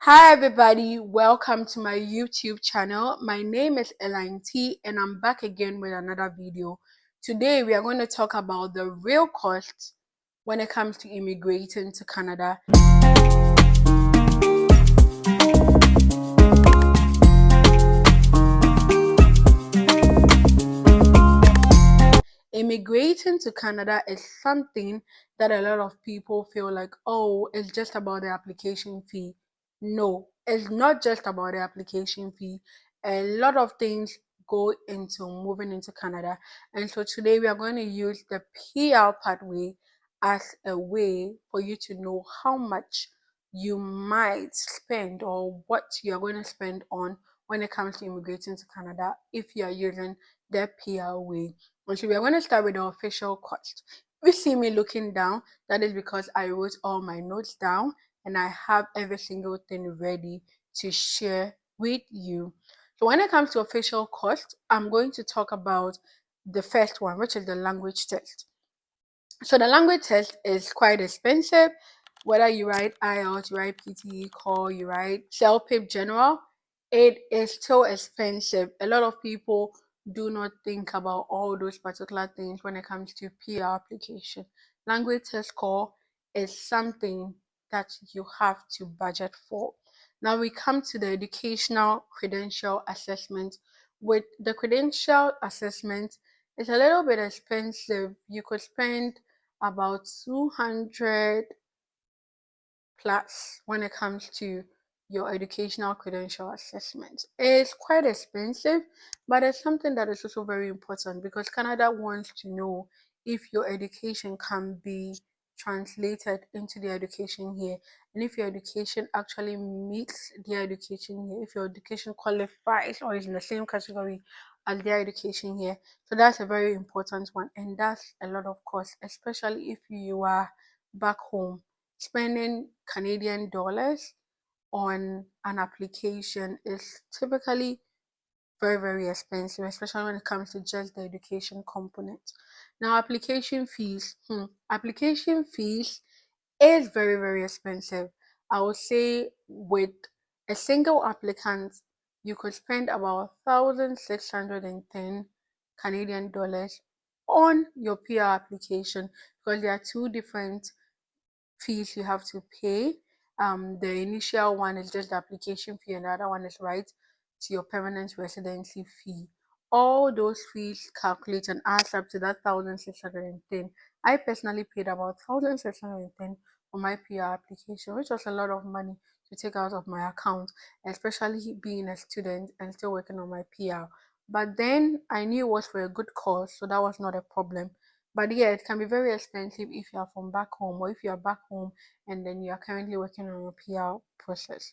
Hi everybody, welcome to my YouTube channel. My name is Elaine T and I'm back again with another video. Today we are going to talk about the real costs when it comes to immigrating to Canada. Immigrating to Canada is something that a lot of people feel like, oh, it's just about the application fee. No, it's not just about the application fee. A lot of things go into moving into Canada. And so today we are going to use the PR pathway as a way for you to know how much you might spend or what you're going to spend on when it comes to immigrating to Canada if you are using the PR way. So we are going to start with the official cost. If you see me looking down, that is because I wrote all my notes down and I have every single thing ready to share with you. So when it comes to official cost, I'm going to talk about the first one, which is the language test. So the language test is quite expensive. Whether you write IELTS, you write PTE core, you write CELPIP general, it is still expensive. A lot of people do not think about all those particular things when it comes to PR application. Language test score is something that you have to budget for. Now we come to the educational credential assessment. With the credential assessment, it's a little bit expensive. You could spend about 200 plus when it comes to your educational credential assessment. It's quite expensive, but it's something that is also very important because Canada wants to know if your education can be translated into the education here, and if your education actually meets their education here, if your education qualifies or is in the same category as their education here. So that's a very important one, and that's a lot of cost, especially if you are back home. Spending Canadian dollars on an application is typically very, very expensive, especially when it comes to just the education component. Now, application fees is very, very expensive. I would say with a single applicant, you could spend about 1,610 Canadian dollars on your PR application because there are two different fees you have to pay. The initial one is just the application fee, and the other one is right to your permanent residency fee. All those fees calculate and adds up to that 1,610. I personally paid about 1,610 for my PR application, which was a lot of money to take out of my account, especially being a student and still working on my PR. But then I knew it was for a good cause, so that was not a problem. But yeah, it can be very expensive if you are from back home or if you are back home and then you are currently working on your PR process.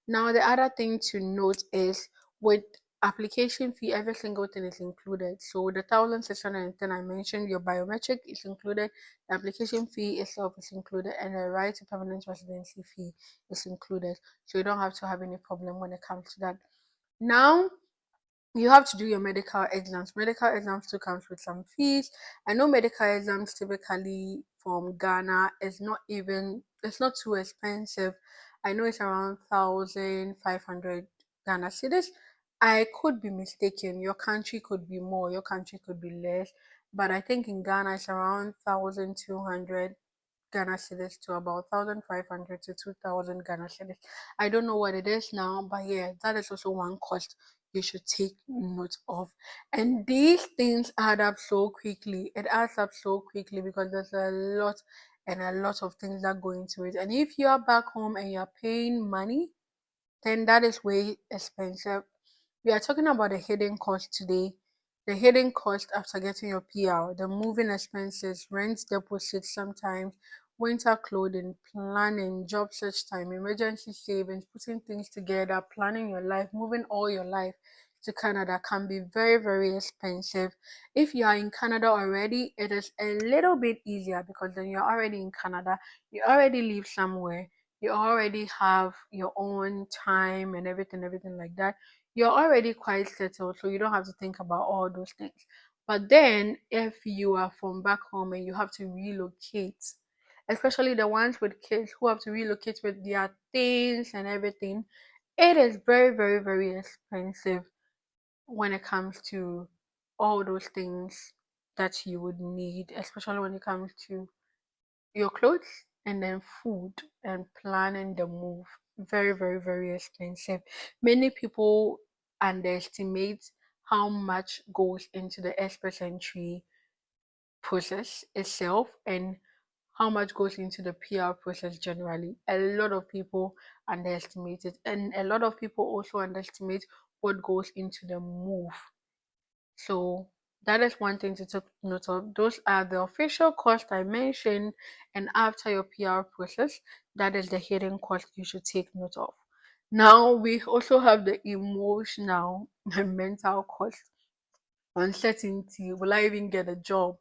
Now, the other thing to note is with application fee, every single thing is included. So the 1,610 I mentioned, your biometric is included, the application fee itself is included, and the right to permanent residency fee is included. So you don't have to have any problem when it comes to that. Now, you have to do your medical exams. Medical exams too comes with some fees. I know medical exams typically from Ghana is not even it's not too expensive. I know it's around 1,500 Ghana cedis. I could be mistaken. Your country could be more, your country could be less. But I think in Ghana it's around 1,200 Ghana cedis to about 1,500 to 2,000 Ghana cedis. I don't know what it is now, but yeah, that is also one cost you should take note of. And these things add up so quickly. It adds up so quickly because there's a lot and a lot of things that go into it. And if you are back home and you're paying money, then that is way expensive. We are talking about the hidden cost today. The hidden cost after getting your PR, the moving expenses, rent deposits sometimes, winter clothing, planning, job search time, emergency savings, putting things together, planning your life, moving all your life to Canada can be very, very expensive. If you are in Canada already, it is a little bit easier because then you're already in Canada, you already live somewhere, you already have your own time and everything like that. You're already quite settled, so you don't have to think about all those things. But then, if you are from back home and you have to relocate, especially the ones with kids who have to relocate with their things and everything. It is very, very, very expensive when it comes to all those things that you would need, especially when it comes to your clothes and then food and planning the move. Very, very, very expensive. Many people underestimate how much goes into the express entry process itself and how much goes into the PR process generally. A lot of people underestimate it, and a lot of people also underestimate what goes into the move. So that is one thing to take note of. Those are the official costs I mentioned, and after your PR process, that is the hidden cost you should take note of. Now we also have the emotional and mental cost. Uncertainty. Will I even get a job?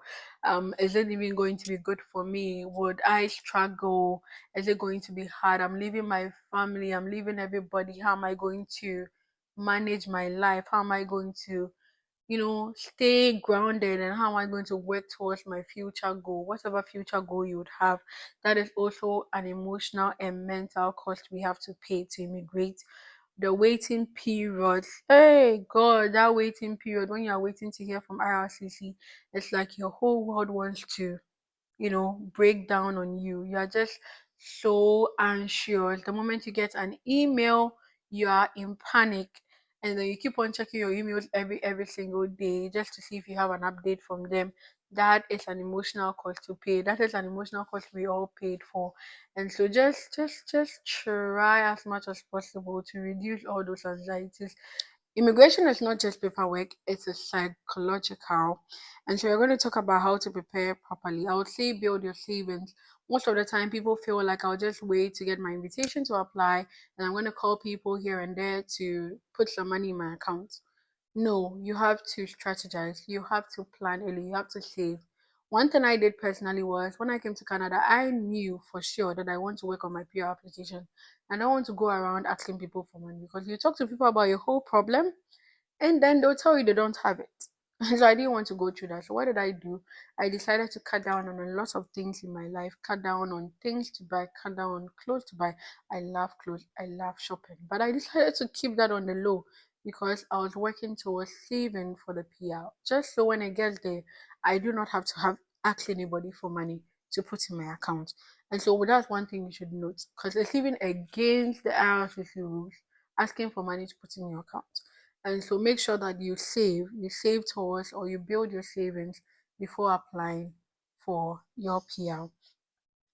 Is it even going to be good for me? Would I struggle? Is it going to be hard? I'm leaving my family, I'm leaving everybody. How am I going to manage my life? How am I going to stay grounded, and how am I going to work towards my future goal? Whatever future goal you would have, that is also an emotional and mental cost we have to pay to immigrate. The waiting period. Hey God, that waiting period when you are waiting to hear from IRCC, it's like your whole world wants to break down on you. You are just so anxious. The moment you get an email, you are in panic. And then you keep on checking your emails every single day just to see if you have an update from them. That is an emotional cost to pay. That is an emotional cost we all paid for. And so just try as much as possible to reduce all those anxieties. Immigration is not just paperwork, it's a psychological. And so we're going to talk about how to prepare properly. I would say build your savings. Most of the time, people feel like I'll just wait to get my invitation to apply, and I'm going to call people here and there to put some money in my account. No, you have to strategize. You have to plan early. You have to save. One thing I did personally was when I came to Canada, I knew for sure that I want to work on my PR application. I don't want to go around asking people for money because you talk to people about your whole problem and then they'll tell you they don't have it. So I didn't want to go through that. So what did I do? I decided to cut down on a lot of things in my life, cut down on things to buy, cut down on clothes to buy. I love clothes, I love shopping. But I decided to keep that on the low because I was working towards saving for the PR. Just so when I get there, I do not have to have ask anybody for money to put in my account. And so that's one thing you should note because it's even against the IRCC rules asking for money to put in your account. And so make sure that you save towards or you build your savings before applying for your PR.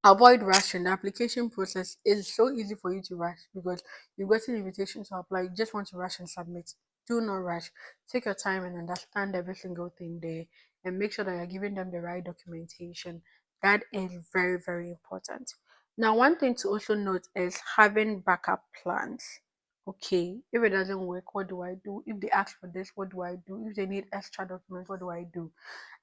Avoid rushing. The application process is so easy for you to rush because you've got an invitation to apply. You just want to rush and submit. Do not rush. Take your time and understand every single thing there and make sure that you're giving them the right documentation. That is very, very important. Now, one thing to also note is having backup plans. Okay, if it doesn't work, what do I do? If they ask for this, what do I do? If they need extra documents, what do I do?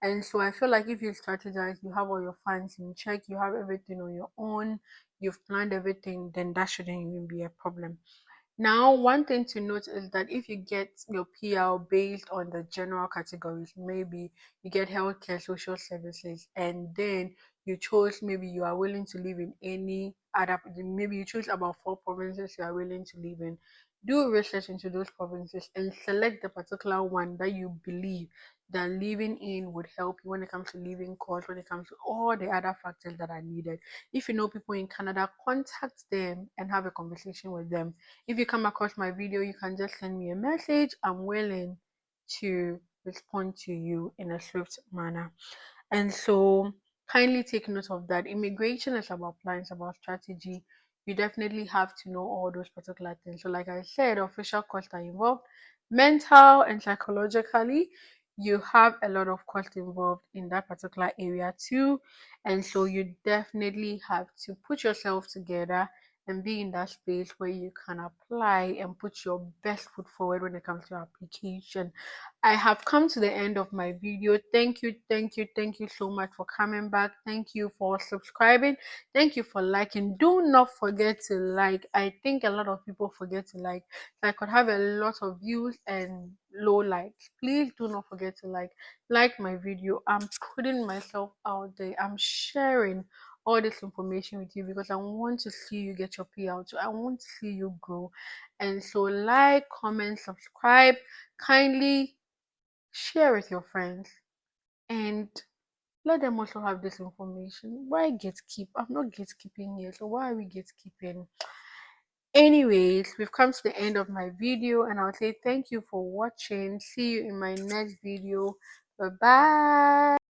And so I feel like if you strategize, you have all your funds in check, you have everything on your own, you've planned everything, then that shouldn't even be a problem. Now, one thing to note is that if you get your PL based on the general categories, maybe you get healthcare, social services, and then you chose maybe you are willing to live in any other, maybe you choose about four provinces you are willing to live in. Do research into those provinces and select the particular one that you believe that living in would help you when it comes to living costs, when it comes to all the other factors that are needed. If you know people in Canada, contact them and have a conversation with them. If you come across my video, you can just send me a message. I'm willing to respond to you in a swift manner. And so kindly take note of that. Immigration is about plans, it's about strategy. You definitely have to know all those particular things. So, like I said, official costs are involved, mental and psychologically. You have a lot of cost involved in that particular area too. And so you definitely have to put yourself together and be in that space where you can apply and put your best foot forward when it comes to application. I have come to the end of my video. Thank you, thank you, thank you so much for coming back. Thank you for subscribing. Thank you for liking. Do not forget to like. I think a lot of people forget to like. So I could have a lot of views and low likes. Please do not forget to like my video. I'm putting myself out there. I'm sharing all this information with you because I want to see you get your payout. So I want to see you grow. And so like, comment, subscribe, kindly share with your friends, and let them also have this information. Why gatekeep? I'm not gatekeeping here, so why are we gatekeeping? Anyways, we've come to the end of my video, and I'll say thank you for watching. See you in my next video. Bye bye.